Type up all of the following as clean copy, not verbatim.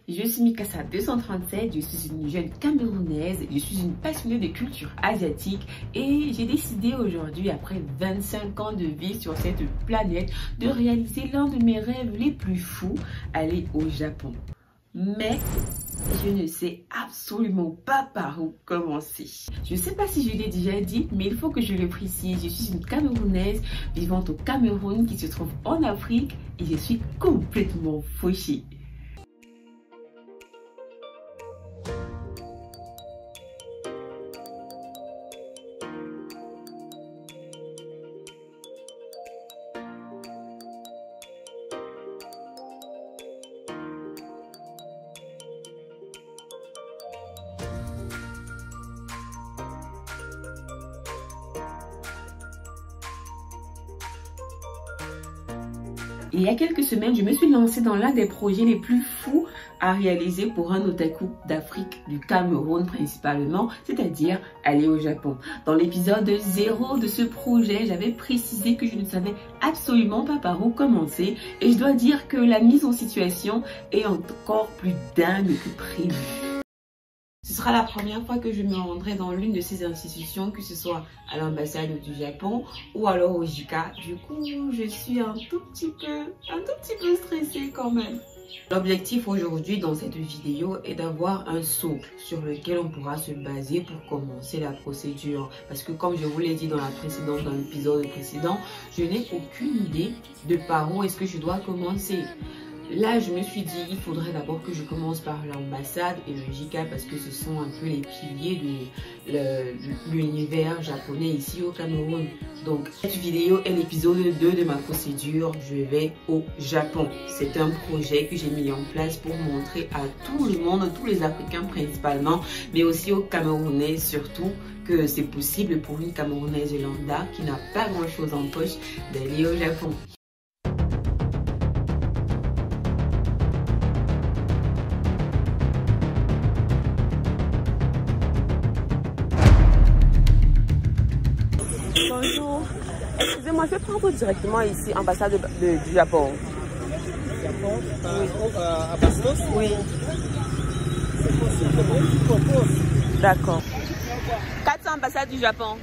Je suis Mikasa237, je suis une jeune Camerounaise, je suis une passionnée de culture asiatique et j'ai décidé aujourd'hui, après 25 ans de vie sur cette planète, de réaliser l'un de mes rêves les plus fous, aller au Japon. Mais je ne sais absolument pas par où commencer. Je ne sais pas si je l'ai déjà dit, mais il faut que je le précise. Je suis une Camerounaise vivant au Cameroun qui se trouve en Afrique et je suis complètement fauchée. Et il y a quelques semaines, je me suis lancée dans l'un des projets les plus fous à réaliser pour un otaku d'Afrique, du Cameroun principalement, c'est-à-dire aller au Japon. Dans l'épisode 0 de ce projet, j'avais précisé que je ne savais absolument pas par où commencer et je dois dire que la mise en situation est encore plus dingue que prévu. Ce sera la première fois que je me rendrai dans l'une de ces institutions, que ce soit à l'ambassade du Japon ou alors au JICA. Du coup, je suis un tout petit peu stressée quand même. L'objectif aujourd'hui dans cette vidéo est d'avoir un socle sur lequel on pourra se baser pour commencer la procédure. Parce que comme je vous l'ai dit dans l'épisode précédent, je n'ai aucune idée de par où est-ce que je dois commencer. Là, je me suis dit, il faudrait d'abord que je commence par l'ambassade et le JICA parce que ce sont un peu les piliers de l'univers japonais ici au Cameroun. Donc, cette vidéo est l'épisode 2 de ma procédure. Je vais au Japon. C'est un projet que j'ai mis en place pour montrer à tout le monde, tous les Africains principalement, mais aussi aux Camerounais surtout, que c'est possible pour une Camerounaise lambda qui n'a pas grand-chose en poche d'aller au Japon. Bonjour, excusez-moi, je vais prendre directement ici, ambassade du Japon. Japon, à Bastos? Oui. C'est possible, comment tu proposes? D'accord. 400 ambassades du Japon.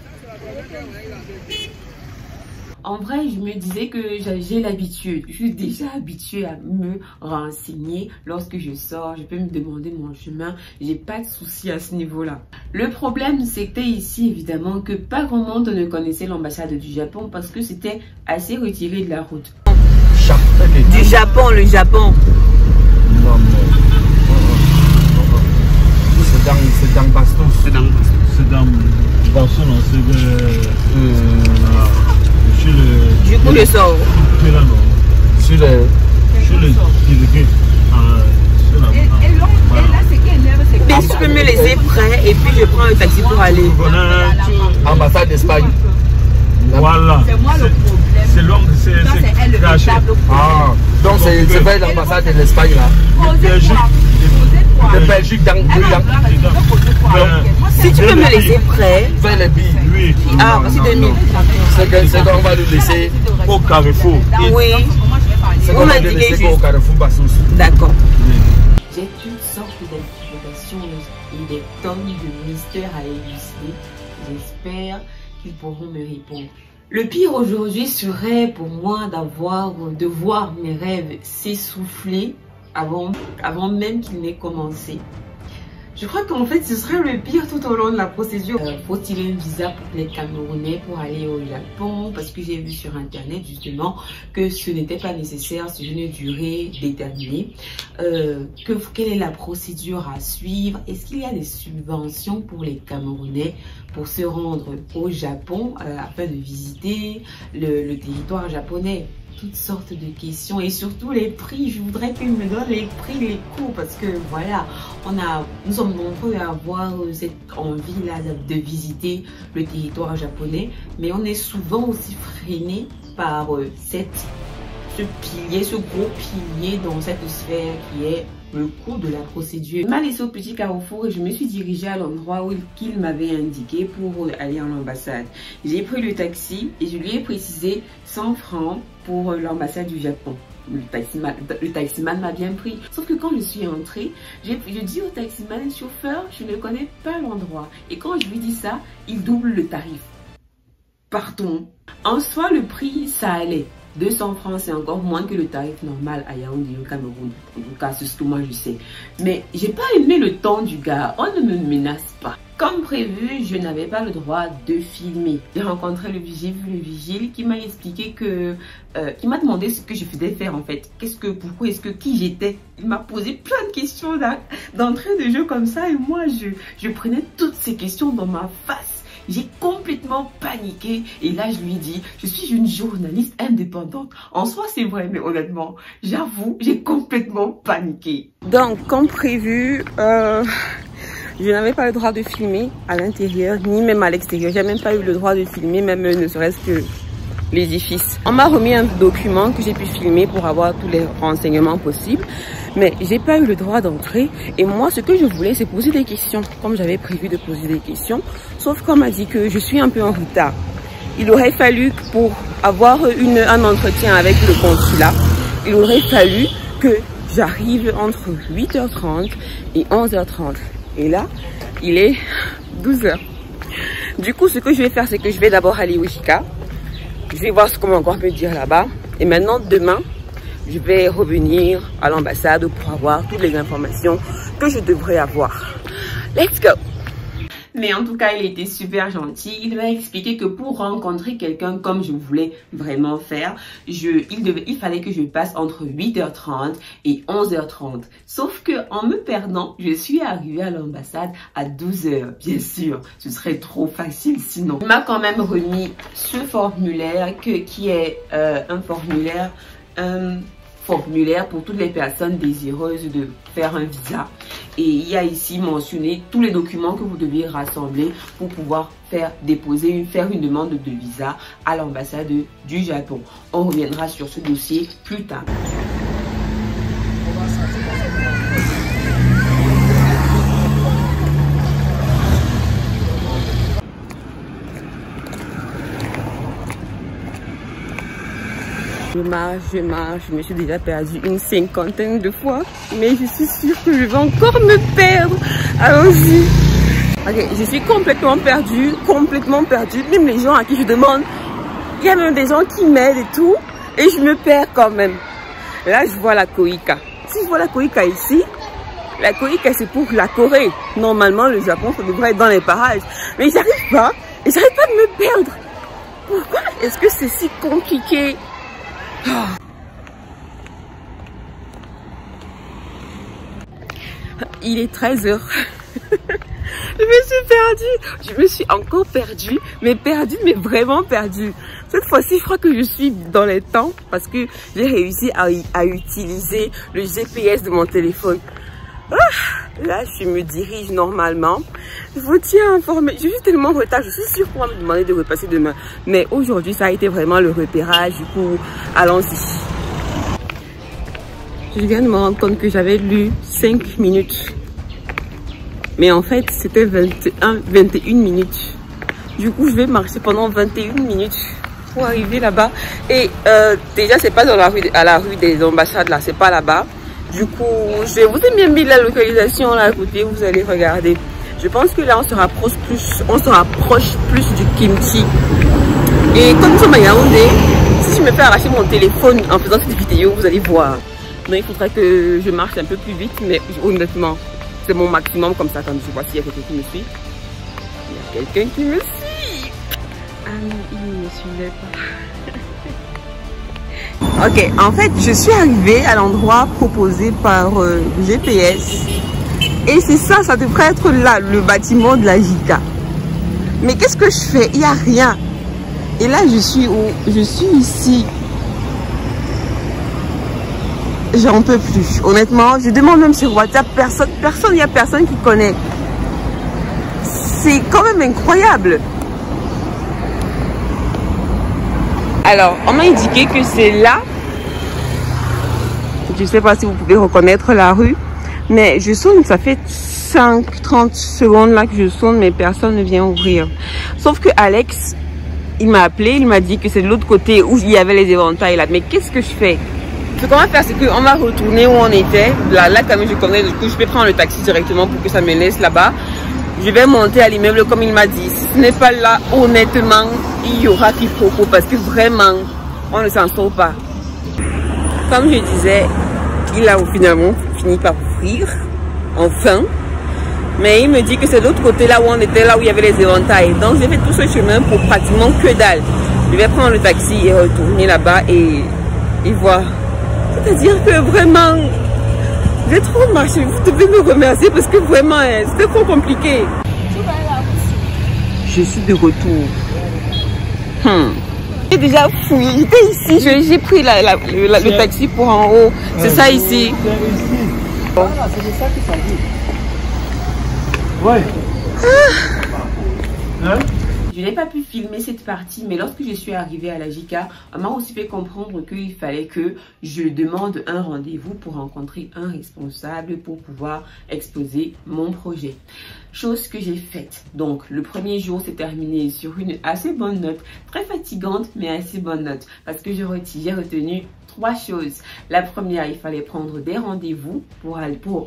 En vrai, je me disais que j'ai l'habitude. Je suis déjà habituée à me renseigner. Lorsque je sors, je peux me demander mon chemin. J'ai pas de souci à ce niveau-là. Le problème, c'était ici, évidemment, que pas grand monde ne connaissait l'ambassade du Japon parce que c'était assez retiré de la route. Du Japon, le Japon. Non, c'est dans Bastos. C'est dans Bastos, non, Du coup, je sors. Sur le Mais tu peux me laisser prêt et puis je prends un taxi pour aller. Ambassade d'Espagne. Voilà. C'est moi le problème. C'est long, c'est elle le véritable problème. Ah, donc c'est vers l'ambassade de l'Espagne là. De Belgique dans Si tu peux me laisser prêt. vers les billes. Oui. Ah, voici 2000. C'est qu'on va le laisser Au Carrefour. Oui. c'est qu'on va le laisser au Carrefour Bassos. D'accord. J'ai toutes sortes d'interrogations et des tonnes de mystères à élucider. J'espère qu'ils pourront me répondre. Le pire aujourd'hui serait pour moi de voir mes rêves s'essouffler avant même qu'ils n'aient commencé. Je crois qu'en fait ce serait le pire tout au long de la procédure. Faut-il un visa pour les Camerounais pour aller au Japon? Parce que j'ai vu sur internet justement que ce n'était pas nécessaire sur une durée déterminée. Quelle est la procédure à suivre? Est-ce qu'il y a des subventions pour les Camerounais pour se rendre au Japon afin de visiter le territoire japonais? Toutes sortes de questions et surtout les prix. Je voudrais qu'ils me donnent les prix, les coûts parce que voilà, nous sommes nombreux à avoir cette envie là de visiter le territoire japonais, mais on est souvent aussi freiné par ce gros pilier dans cette sphère qui est le coût de la procédure. Il m'a laissé au petit carrefour et je me suis dirigée à l'endroit qu'il m'avait indiqué pour aller à l'ambassade. J'ai pris le taxi et je lui ai précisé 100 francs pour l'ambassade du Japon. Le taximan m'a bien pris. Sauf que quand je suis entrée, je dis au taximan, chauffeur, je ne connais pas l'endroit. Et quand je lui dis ça, il double le tarif. Pardon. En soi, le prix, ça allait. 200 francs, c'est encore moins que le tarif normal à Yaoundé au Cameroun. En tout cas, c'est ce que moi je sais. Mais j'ai pas aimé le ton du gars. On ne me menace pas. Comme prévu, je n'avais pas le droit de filmer. J'ai rencontré le vigile qui m'a expliqué que... qui m'a demandé ce que je faisais faire en fait. Pourquoi est-ce que qui j'étais? Il m'a posé plein de questions d'entrée de jeu comme ça. Et moi, je prenais toutes ces questions dans ma face. J'ai complètement paniqué et là je lui dis, je suis une journaliste indépendante. En soi c'est vrai, mais honnêtement, j'avoue, j'ai complètement paniqué. Donc comme prévu, je n'avais pas le droit de filmer à l'intérieur ni même à l'extérieur. J'ai même pas eu le droit de filmer, même ne serait-ce que l'édifice. On m'a remis un document que j'ai pu filmer pour avoir tous les renseignements possibles. Mais j'ai pas eu le droit d'entrer. Et moi, ce que je voulais, c'est poser des questions. Comme j'avais prévu de poser des questions. Sauf qu'on m'a dit que je suis un peu en retard. Il aurait fallu, pour avoir un entretien avec le consulat, il aurait fallu que j'arrive entre 8h30 et 11h30. Et là, il est 12h. Du coup, ce que je vais faire, c'est que je vais d'abord aller au JICA. Je vais voir ce qu'on va encore me dire là-bas. Et maintenant, demain, je vais revenir à l'ambassade pour avoir toutes les informations que je devrais avoir. Let's go! Mais en tout cas, il était super gentil. Il m'a expliqué que pour rencontrer quelqu'un comme je voulais vraiment faire, il fallait que je passe entre 8h30 et 11h30. Sauf que en me perdant, je suis arrivée à l'ambassade à 12h. Bien sûr, ce serait trop facile sinon. Il m'a quand même remis ce formulaire qui est un formulaire pour toutes les personnes désireuses de faire un visa. Et il y a ici mentionné tous les documents que vous devez rassembler pour pouvoir faire une demande de visa à l'ambassade du Japon. On reviendra sur ce dossier plus tard. Je marche, je me suis déjà perdue une 50aine de fois, mais je suis sûre que je vais encore me perdre. Allons-y. Ok, je suis complètement perdue. Même les gens à qui je demande, il y a même des gens qui m'aident et tout, et je me perds quand même. Là, je vois la Koika. Si je vois la Koika ici, la Koika c'est pour la Corée. Normalement, le Japon, ça devrait être dans les parages. Mais j'arrive pas, et j'arrive pas à me perdre. Pourquoi est-ce que c'est si compliqué? Il est 13h. Je me suis encore perdue, mais vraiment perdue. Cette fois-ci, je crois que je suis dans les temps parce que j'ai réussi à utiliser le GPS de mon téléphone. Là, je me dirige normalement. Je vous tiens informé. Je suis tellement en retard. Je suis sûre qu'on va me demander de repasser demain. Mais aujourd'hui, ça a été vraiment le repérage. Du coup, allons-y. Je viens de me rendre compte que j'avais lu 5 minutes. Mais en fait, c'était 21 minutes. Du coup, je vais marcher pendant 21 minutes pour arriver là-bas. Et déjà, c'est pas dans la rue, à la rue des ambassades, là. C'est pas là-bas. Du coup, je vous ai bien mis la localisation là à côté. Vous allez regarder. Je pense que là, on se rapproche plus du kimchi. Et comme nous sommes à Yaoundé, si je me fais arracher mon téléphone en faisant cette vidéo, vous allez voir. Donc, il faudrait que je marche un peu plus vite, mais honnêtement, c'est mon maximum comme ça. Quand je vois s'il y a quelqu'un qui me suit. Il y a quelqu'un qui me suit. Ah non, il ne me suivait pas. Ok, en fait, je suis arrivée à l'endroit proposé par GPS. Et c'est ça, ça devrait être là, le bâtiment de la JICA. Mais qu'est-ce que je fais? Il n'y a rien. Et là, je suis où? Je suis ici. J'en peux plus. Honnêtement, je demande même sur WhatsApp, il n'y a personne qui connaît. C'est quand même incroyable. Alors, on m'a indiqué que c'est là. Je ne sais pas si vous pouvez reconnaître la rue. Mais je sonne, ça fait 5-30 secondes là que je sonne, mais personne ne vient ouvrir. Sauf que Alex, il m'a appelé, il m'a dit que c'est de l'autre côté où il y avait les éventails là. Mais qu'est-ce que je fais? Ce qu'on va faire, c'est qu'on va retourner où on était. Là, comme je connais, du coup, je vais prendre le taxi directement pour que ça me laisse là-bas. Je vais monter à l'immeuble comme il m'a dit. Si ce n'est pas là, honnêtement, il y aura quiproquo parce que vraiment, on ne s'en sort pas. Comme je disais, il a finalement fini par ouvrir, enfin. Mais il me dit que c'est de l'autre côté là où on était, là où il y avait les éventails. Donc j'ai fait tout ce chemin pour pratiquement que dalle. Je vais prendre le taxi et retourner là-bas et voir. C'est-à-dire que vraiment, j'ai trop marché. Vous devez me remercier parce que vraiment, c'était trop compliqué. Je suis de retour. J'ai déjà fouillé. J'étais ici. J'ai pris le taxi pour en haut. C'est ça ici. Bon. Voilà, c'est de ça que ça dit. Ouais. Hein? Je n'ai pas pu filmer cette partie, mais lorsque je suis arrivée à la JICA, on m'a aussi fait comprendre qu'il fallait que je demande un rendez-vous pour rencontrer un responsable pour pouvoir exposer mon projet. Chose que j'ai faite. Donc, le premier jour s'est terminé sur une assez bonne note, très fatigante, mais assez bonne note, parce que j'ai retenu 3 choses. La première, il fallait prendre des rendez-vous pour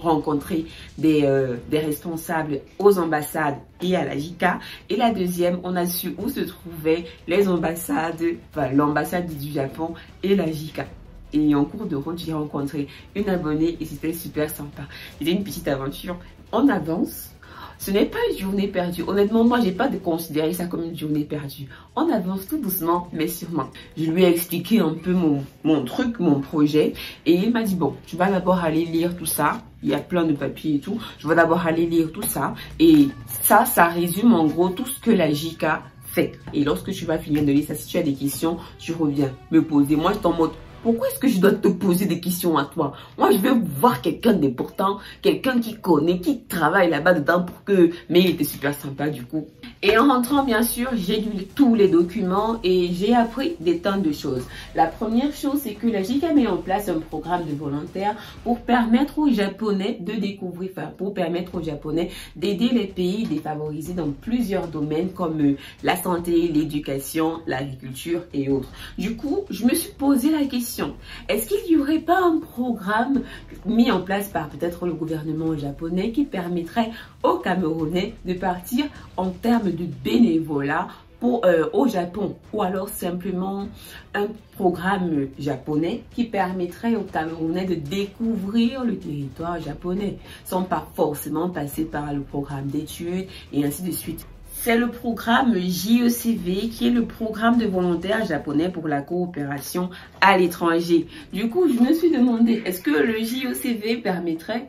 rencontrer des responsables aux ambassades et à la JICA. Et la deuxième, on a su où se trouvaient les ambassades, enfin l'ambassade du Japon et la JICA. Et en cours de route, j'ai rencontré une abonnée et c'était super sympa. C'était une petite aventure. On avance. Ce n'est pas une journée perdue. Honnêtement, moi, j'ai pas de considérer ça comme une journée perdue. On avance tout doucement, mais sûrement. Je lui ai expliqué un peu mon truc, mon projet. Et il m'a dit, bon, tu vas d'abord aller lire tout ça. Il y a plein de papiers et tout. Je vais d'abord aller lire tout ça. Et ça résume en gros tout ce que la JICA fait. Et lorsque tu vas finir de lire ça, si tu as des questions, tu reviens me poser. Moi, je suis en mode... Pourquoi est-ce que je dois te poser des questions à toi? Moi, je veux voir quelqu'un d'important, quelqu'un qui connaît, qui travaille là-bas dedans pour que... Mais il était super sympa du coup. Et en rentrant, bien sûr, j'ai lu tous les documents et j'ai appris des tonnes de choses. La première chose, c'est que la JICA met en place un programme de volontaires pour permettre aux Japonais de découvrir, enfin, pour permettre aux Japonais d'aider les pays défavorisés dans plusieurs domaines comme la santé, l'éducation, l'agriculture et autres. Du coup, je me suis posé la question, est-ce qu'il n'y aurait pas un programme mis en place par peut-être le gouvernement japonais qui permettrait aux Camerounais de partir en termes de bénévolat au Japon, ou alors simplement un programme japonais qui permettrait aux Camerounais de découvrir le territoire japonais sans pas forcément passer par le programme d'études et ainsi de suite. C'est le programme JECV qui est le programme de volontaires japonais pour la coopération à l'étranger. Du coup, je me suis demandé, est-ce que le JECV permettrait,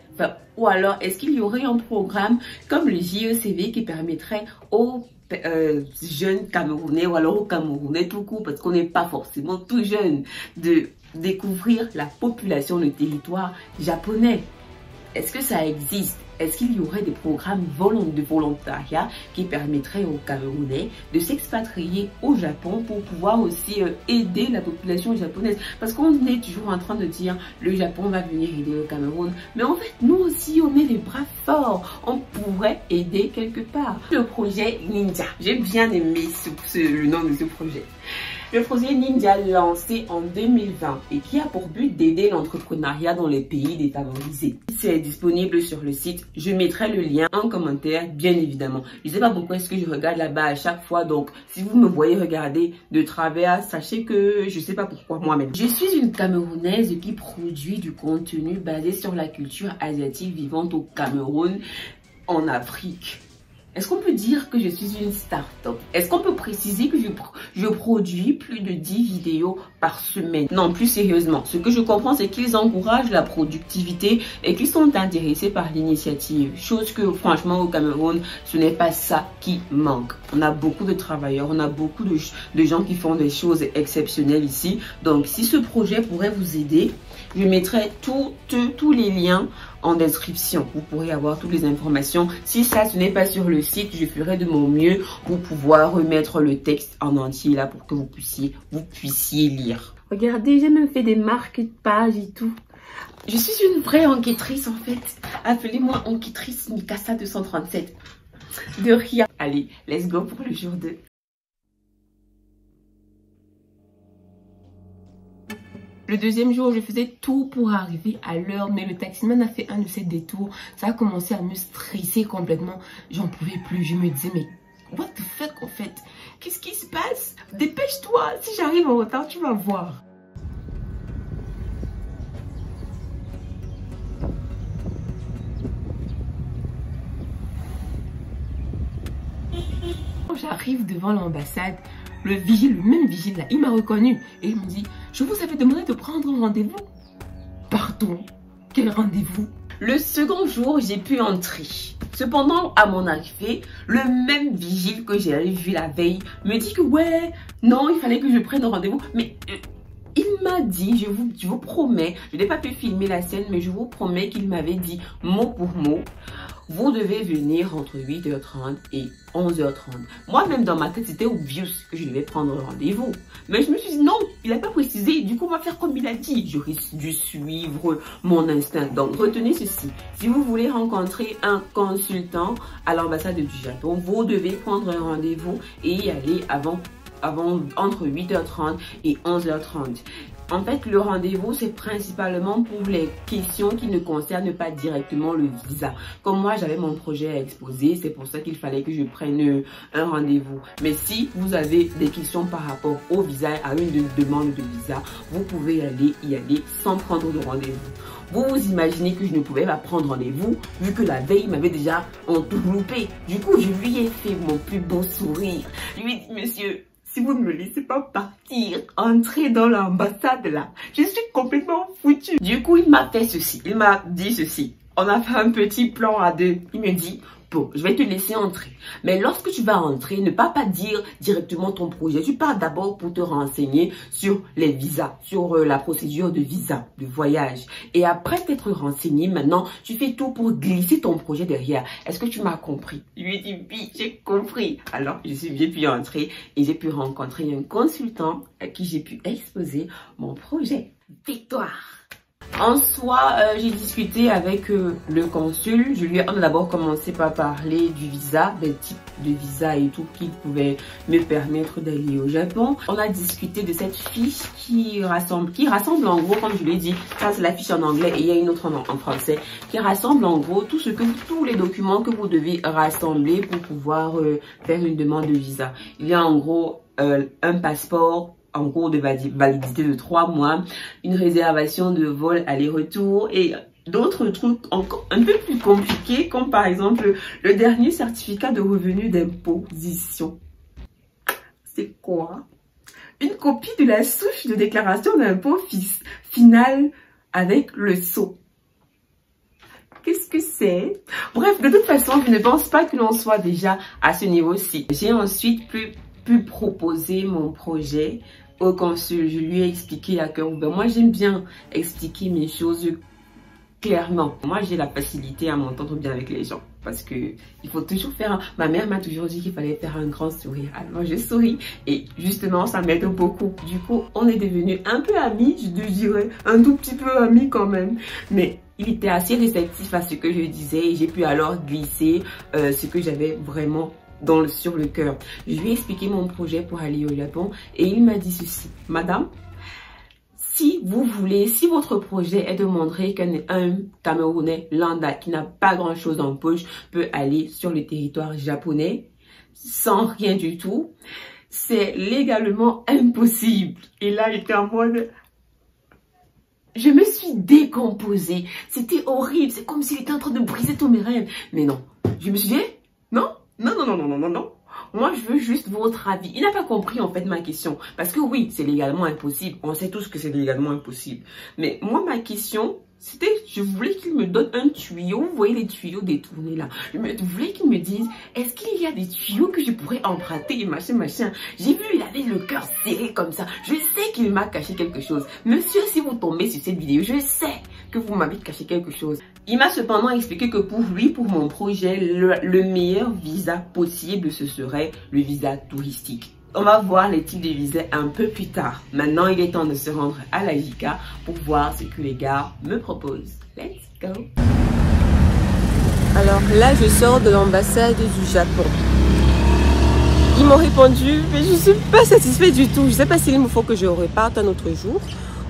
ou alors est-ce qu'il y aurait un programme comme le JECV qui permettrait aux jeunes Camerounais ou alors aux Camerounais tout court, parce qu'on n'est pas forcément tout jeune, de découvrir la population, le territoire japonais. Est-ce que ça existe? Est-ce qu'il y aurait des programmes de volontariat qui permettraient aux Camerounais de s'expatrier au Japon pour pouvoir aussi aider la population japonaise? Parce qu'on est toujours en train de dire le Japon va venir aider le Cameroun. Mais en fait, nous aussi, on est des bras forts. On pourrait aider quelque part. Le projet Ninja. J'ai bien aimé le nom de ce projet. Le projet Ninja lancé en 2020 et qui a pour but d'aider l'entrepreneuriat dans les pays défavorisés. C'est disponible sur le site. Je mettrai le lien en commentaire, bien évidemment. Je ne sais pas pourquoi est-ce que je regarde là-bas à chaque fois. Donc, si vous me voyez regarder de travers, sachez que je ne sais pas pourquoi moi-même. Je suis une Camerounaise qui produit du contenu basé sur la culture asiatique vivante au Cameroun, en Afrique. Est-ce qu'on peut dire que je suis une start-up? Est-ce qu'on peut préciser que je produis plus de 10 vidéos par semaine? Non, plus sérieusement. Ce que je comprends, c'est qu'ils encouragent la productivité et qu'ils sont intéressés par l'initiative. Chose que, franchement, au Cameroun, ce n'est pas ça qui manque. On a beaucoup de travailleurs, on a beaucoup de gens qui font des choses exceptionnelles ici. Donc, si ce projet pourrait vous aider, je mettrai tous les liens en description. Vous pourrez avoir toutes les informations. Si ça, ce n'est pas sur le site, je ferai de mon mieux pour pouvoir remettre le texte en entier là pour que vous puissiez lire. Regardez, j'ai même fait des marque-pages et tout. Je suis une vraie enquêtrice en fait. Appelez-moi enquêtrice Mikasa 237. De rien. Allez, let's go pour le jour 2. Le deuxième jour, je faisais tout pour arriver à l'heure, mais le taximan a fait un de ses détours. Ça a commencé à me stresser complètement. J'en pouvais plus. Je me disais, mais what the fuck en fait? Qu'est-ce qui se passe? Dépêche-toi. Si j'arrive en retard, tu vas voir. Quand j'arrive devant l'ambassade, le même vigile là, il m'a reconnu et il me dit, je vous avais demandé de prendre un rendez-vous. Pardon, quel rendez-vous? Le second jour, j'ai pu entrer. Cependant, à mon arrivée, le même vigile que j'avais vu la veille me dit que ouais, non, il fallait que je prenne un rendez-vous. Mais il m'a dit, je vous promets, je n'ai pas pu filmer la scène, mais je vous promets qu'il m'avait dit mot pour mot, vous devez venir entre 8h30 et 11h30. Moi-même, dans ma tête, c'était obvious que je devais prendre un rendez-vous. Mais je me suis dit, non, il n'a pas précisé. Du coup, on va faire comme il a dit. J'aurais dû suivre mon instinct. Donc, retenez ceci. Si vous voulez rencontrer un consultant à l'ambassade du Japon, vous devez prendre un rendez-vous et y aller entre 8h30 et 11h30. En fait, le rendez-vous, c'est principalement pour les questions qui ne concernent pas directement le visa. Comme moi, j'avais mon projet à exposer, c'est pour ça qu'il fallait que je prenne un rendez-vous. Mais si vous avez des questions par rapport au visa, à une demande de visa, vous pouvez y aller sans prendre de rendez-vous. Vous vous imaginez que je ne pouvais pas prendre rendez-vous vu que la veille, il m'avait déjà entourloupé. Du coup, je lui ai fait mon plus beau sourire. Je lui ai dit, monsieur, si vous ne me laissez pas partir, entrer dans l'ambassade là, je suis complètement foutue. Du coup, il m'a fait ceci, il m'a dit ceci. On a fait un petit plan à deux. Il me dit, bon, je vais te laisser entrer. Mais lorsque tu vas entrer, ne pas dire directement ton projet. Tu pars d'abord pour te renseigner sur les visas, sur la procédure de visa, de voyage. Et après t'être renseigné, maintenant, tu fais tout pour glisser ton projet derrière. Est-ce que tu m'as compris? Je lui ai dit, oui, j'ai compris. Alors, j'ai pu entrer et j'ai pu rencontrer un consultant à qui j'ai pu exposer mon projet. Victoire! En soi, j'ai discuté avec le consul. On a d'abord commencé par parler du visa, des types de visa et tout qui pouvaient me permettre d'aller au Japon. On a discuté de cette fiche qui rassemble en gros, comme je l'ai dit, ça c'est la fiche en anglais et il y a une autre en français, qui rassemble en gros tous les documents que vous devez rassembler pour pouvoir faire une demande de visa. Il y a en gros un passeport en cours de validité de 3 mois, une réservation de vol aller-retour et d'autres trucs encore un peu plus compliqués comme par exemple le dernier certificat de revenu d'imposition. C'est quoi? Une copie de la souche de déclaration d'impôt finale avec le sceau. Qu'est-ce que c'est? Bref, de toute façon, je ne pense pas que l'on soit déjà à ce niveau-ci. J'ai ensuite pu proposer mon projet au consul. Je lui ai expliqué à cœur ouvert. Moi, j'aime bien expliquer mes choses clairement. Moi, j'ai la facilité à m'entendre bien avec les gens parce que il faut toujours faire ma mère m'a toujours dit qu'il fallait faire un grand sourire. Alors, je souris et justement, ça m'aide beaucoup. Du coup, on est devenus un peu amis, je dirais, un tout petit peu amis quand même. Mais il était assez réceptif à ce que je disais et j'ai pu alors glisser ce que j'avais vraiment sur le cœur. Je lui ai expliqué mon projet pour aller au Japon et il m'a dit ceci: madame, si votre projet est de montrer qu'un Camerounais lambda qui n'a pas grand chose en poche peut aller sur le territoire japonais sans rien du tout, c'est légalement impossible. Et là, j'étais en mode, je me suis décomposée. C'était horrible. C'est comme s'il était en train de briser tous mes rêves. Mais non, je me suis dit, non. Moi, je veux juste votre avis. Il n'a pas compris en fait ma question. Parce que oui, c'est légalement impossible. On sait tous que c'est légalement impossible. Mais moi, ma question, c'était, je voulais qu'il me donne un tuyau. Vous voyez les tuyaux détournés là. Je voulais qu'il me dise, est-ce qu'il y a des tuyaux que je pourrais emprunter et machin. J'ai vu, il avait le cœur serré comme ça. Je sais qu'il m'a caché quelque chose. Monsieur, si vous tombez sur cette vidéo, je sais que vous m'avez caché quelque chose. Il m'a cependant expliqué que pour lui, pour mon projet, le meilleur visa possible, ce serait le visa touristique. On va voir les types de visas un peu plus tard. Maintenant, il est temps de se rendre à la JICA pour voir ce que les gars me proposent. Let's go! Alors là, je sors de l'ambassade du Japon. Ils m'ont répondu, mais je ne suis pas satisfaite du tout. Je ne sais pas s'il me faut que je reparte un autre jour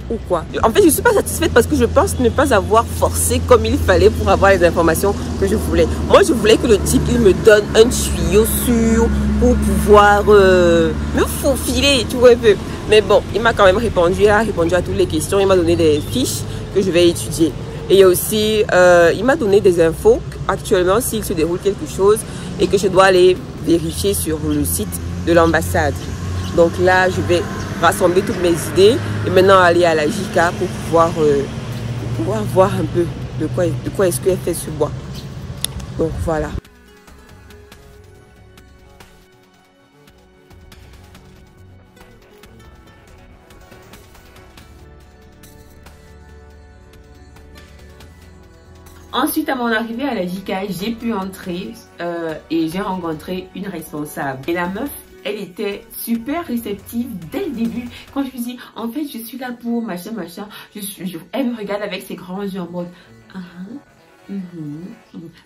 ou quoi? En fait, je suis pas satisfaite parce que je pense ne pas avoir forcé comme il fallait pour avoir les informations que je voulais. Moi, je voulais que le type, il me donne un tuyau sûr pour pouvoir me faufiler, tu vois un peu. Mais bon, il m'a quand même répondu, il a répondu à toutes les questions, il m'a donné des fiches que je vais étudier. Et aussi, il m'a donné des infos actuellement s'il se déroule quelque chose et que je dois aller vérifier sur le site de l'ambassade. Donc là, je vais rassembler toutes mes idées et maintenant aller à la JICA pour pouvoir voir un peu de quoi est-ce qu'elle fait ce bois. Donc voilà. Ensuite, à mon arrivée à la JICA, j'ai pu entrer et j'ai rencontré une responsable. Et la meuf, elle était super réceptive dès le début. Quand je lui dis, en fait, je suis là pour machin, machin, elle me regarde avec ses grands yeux en mode,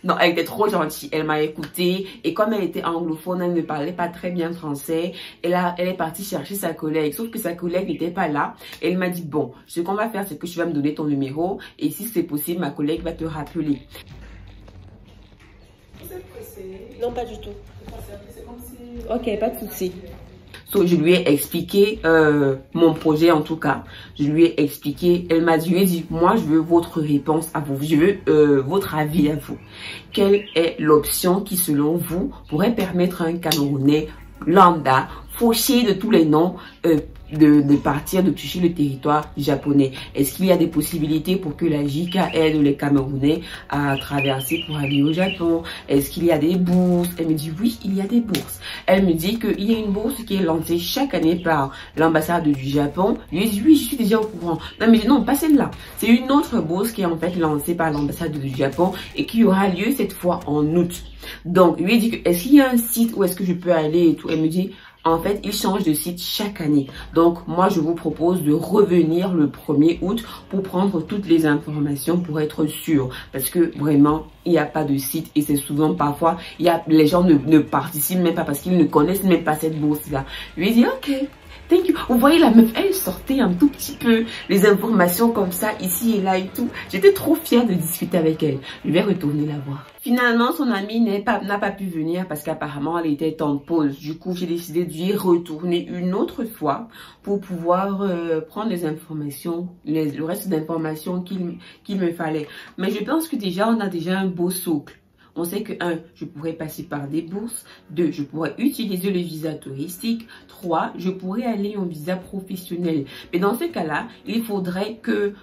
Non, elle était trop gentille. Elle m'a écoutée et comme elle était anglophone, elle ne parlait pas très bien français. Elle est partie chercher sa collègue, sauf que sa collègue n'était pas là. Elle m'a dit, bon, ce qu'on va faire, c'est que tu vas me donner ton numéro et si c'est possible, ma collègue va te rappeler. Non, pas du tout. Ok, pas de souci. So, je lui ai expliqué mon projet en tout cas. Je lui ai expliqué, elle m'a dit, moi je veux votre réponse à vous, je veux votre avis à vous. Quelle est l'option qui selon vous pourrait permettre à un Camerounais lambda, fauché de tous les noms, de partir, de toucher le territoire japonais? Est-ce qu'il y a des possibilités pour que la JICA aide les Camerounais à traverser pour aller au Japon? Est-ce qu'il y a des bourses? Elle me dit oui, il y a des bourses. Elle me dit qu'il y a une bourse qui est lancée chaque année par l'ambassade du Japon. Je lui ai dit oui, je suis déjà au courant. Non, mais non, pas celle-là. C'est une autre bourse qui est en fait lancée par l'ambassade du Japon et qui aura lieu cette fois en août. Donc, je lui ai dit que est-ce qu'il y a un site où est-ce que je peux aller et tout? Elle me dit en fait, il change de site chaque année. Donc, moi, je vous propose de revenir le 1er août pour prendre toutes les informations pour être sûr. Parce que vraiment, il n'y a pas de site et c'est souvent parfois, les gens ne participent même pas parce qu'ils ne connaissent même pas cette bourse-là. Je lui ai dit, ok. Thank you. Vous voyez la meuf, elle sortait un tout petit peu les informations comme ça, ici et là et tout. J'étais trop fière de discuter avec elle. Je vais retourner la voir. Finalement, son amie n'a pas pu venir parce qu'apparemment, elle était en pause. Du coup, j'ai décidé d'y retourner une autre fois pour pouvoir prendre les informations, le reste d'informations qu'il me fallait. Mais je pense que déjà, on a déjà un beau socle. On sait que 1, je pourrais passer par des bourses. 2, je pourrais utiliser le visa touristique. 3, je pourrais aller en visa professionnel. Mais dans ce cas-là, il faudrait que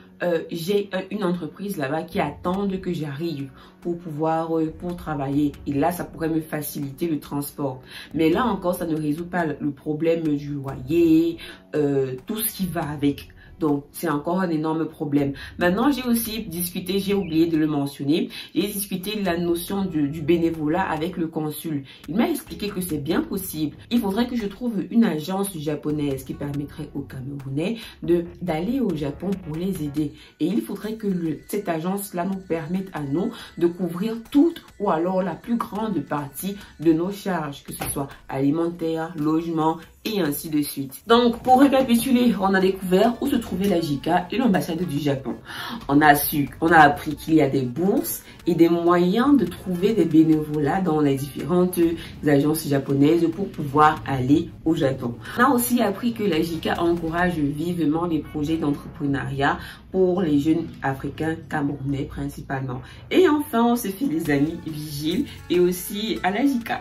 j'ai une entreprise là-bas qui attende que j'arrive pour pouvoir pour travailler. Et là, ça pourrait me faciliter le transport. Mais là encore, ça ne résout pas le problème du loyer, tout ce qui va avec. Donc, c'est encore un énorme problème. Maintenant, j'ai aussi discuté, j'ai oublié de le mentionner, j'ai discuté de la notion du bénévolat avec le consul. Il m'a expliqué que c'est bien possible. Il faudrait que je trouve une agence japonaise qui permettrait aux Camerounais d'aller au Japon pour les aider. Et il faudrait que cette agence-là nous permette à nous de couvrir toute ou alors la plus grande partie de nos charges, que ce soit alimentaire, logement, et ainsi de suite. Donc, pour récapituler, on a découvert où se trouvait la JICA et l'ambassade du Japon. On a appris qu'il y a des bourses et des moyens de trouver des bénévolats dans les différentes agences japonaises pour pouvoir aller au Japon. On a aussi appris que la JICA encourage vivement les projets d'entrepreneuriat pour les jeunes africains camerounais principalement. Et enfin, on s'est fait des amis vigiles et aussi à la JICA.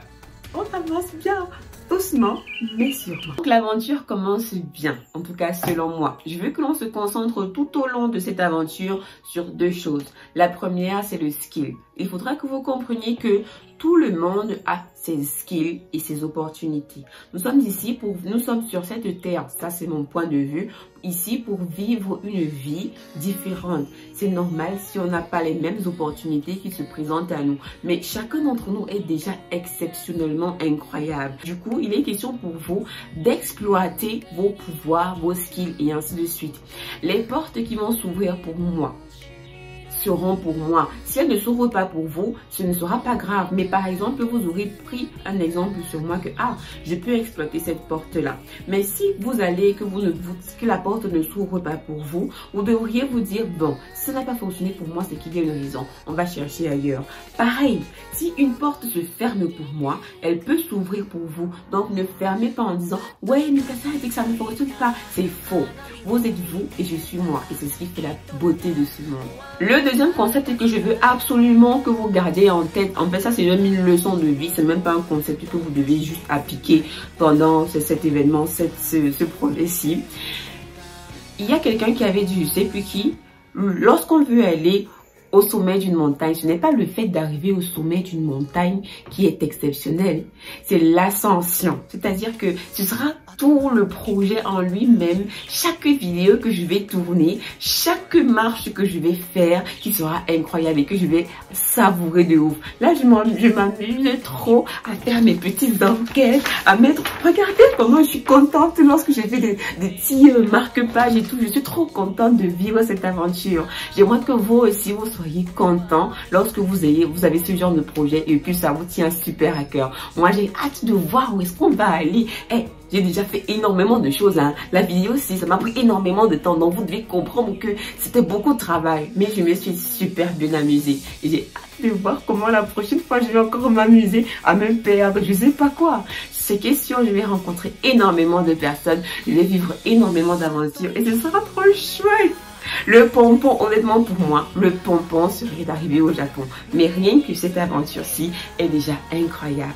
On avance bien, doucement, mais sûrement. Donc l'aventure commence bien, en tout cas selon moi. Je veux que l'on se concentre tout au long de cette aventure sur 2 choses. La première, c'est le skill. Il faudra que vous compreniez que tout le monde a ses skills et ses opportunités. Nous sommes sur cette terre, ça c'est mon point de vue, ici pour vivre une vie différente. C'est normal si on n'a pas les mêmes opportunités qui se présentent à nous. Mais chacun d'entre nous est déjà exceptionnellement incroyable. Du coup, il est question pour vous d'exploiter vos pouvoirs, vos skills et ainsi de suite. Les portes qui vont s'ouvrir pour moi seront pour moi. Si elles ne s'ouvrent pas pour vous, ce ne sera pas grave. Mais par exemple, vous aurez pris un exemple sur moi que je peux exploiter cette porte-là. Mais si vous allez, que la porte ne s'ouvre pas pour vous, vous devriez vous dire, bon, ça n'a pas fonctionné pour moi, c'est qu'il y a une raison. On va chercher ailleurs. Pareil, si une porte se ferme pour moi, elle peut s'ouvrir pour vous. Donc ne fermez pas en disant, ouais, mais ça a dit que ça ne fonctionne pas. C'est faux. Vous êtes vous et je suis moi. Et c'est ce qui fait la beauté de ce monde. Le deuxième concept que je veux absolument que vous gardiez en tête, en fait ça c'est même une leçon de vie, c'est même pas un concept que vous devez juste appliquer pendant cet événement, ce projet-ci. Il y a quelqu'un qui avait dit, je sais plus qui, lorsqu'on veut aller au sommet d'une montagne, ce n'est pas le fait d'arriver au sommet d'une montagne qui est exceptionnel, c'est l'ascension. C'est-à-dire que ce sera tout le projet en lui-même, chaque vidéo que je vais tourner, chaque marche que je vais faire qui sera incroyable et que je vais savourer de ouf. Là, je m'amuse trop à faire mes petites enquêtes, à mettre... Regardez comment je suis contente lorsque j'ai fait des petits marque-pages et tout. Je suis trop contente de vivre cette aventure. J'aimerais que vous aussi, vous soyez contents lorsque vous avez ce genre de projet et puis ça vous tient super à cœur. Moi, j'ai hâte de voir où est-ce qu'on va aller. J'ai déjà fait énormément de choses. La vidéo aussi, ça m'a pris énormément de temps. Donc, vous devez comprendre que c'était beaucoup de travail. Mais je me suis super bien amusée. Et j'ai hâte de voir comment la prochaine fois, je vais encore m'amuser à me perdre. Je sais pas quoi. Ces questions, je vais rencontrer énormément de personnes. Je vais vivre énormément d'aventures. Et ce sera trop chouette. Le pompon, honnêtement pour moi, le pompon serait d'arriver au Japon. Mais rien que cette aventure-ci est déjà incroyable.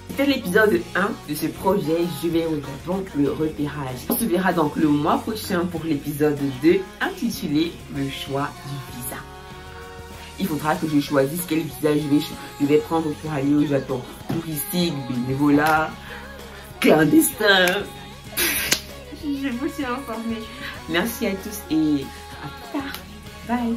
C'était l'épisode 1 de ce projet Je vais au Japon, le repérage. On se verra donc le mois prochain pour l'épisode 2 intitulé Le choix du visa. Il faudra que je choisisse quel visa je vais prendre pour aller au Japon. Touristique, bénévolat, clandestin. Je vous tiens informé. Merci à tous et à plus tard. Bye.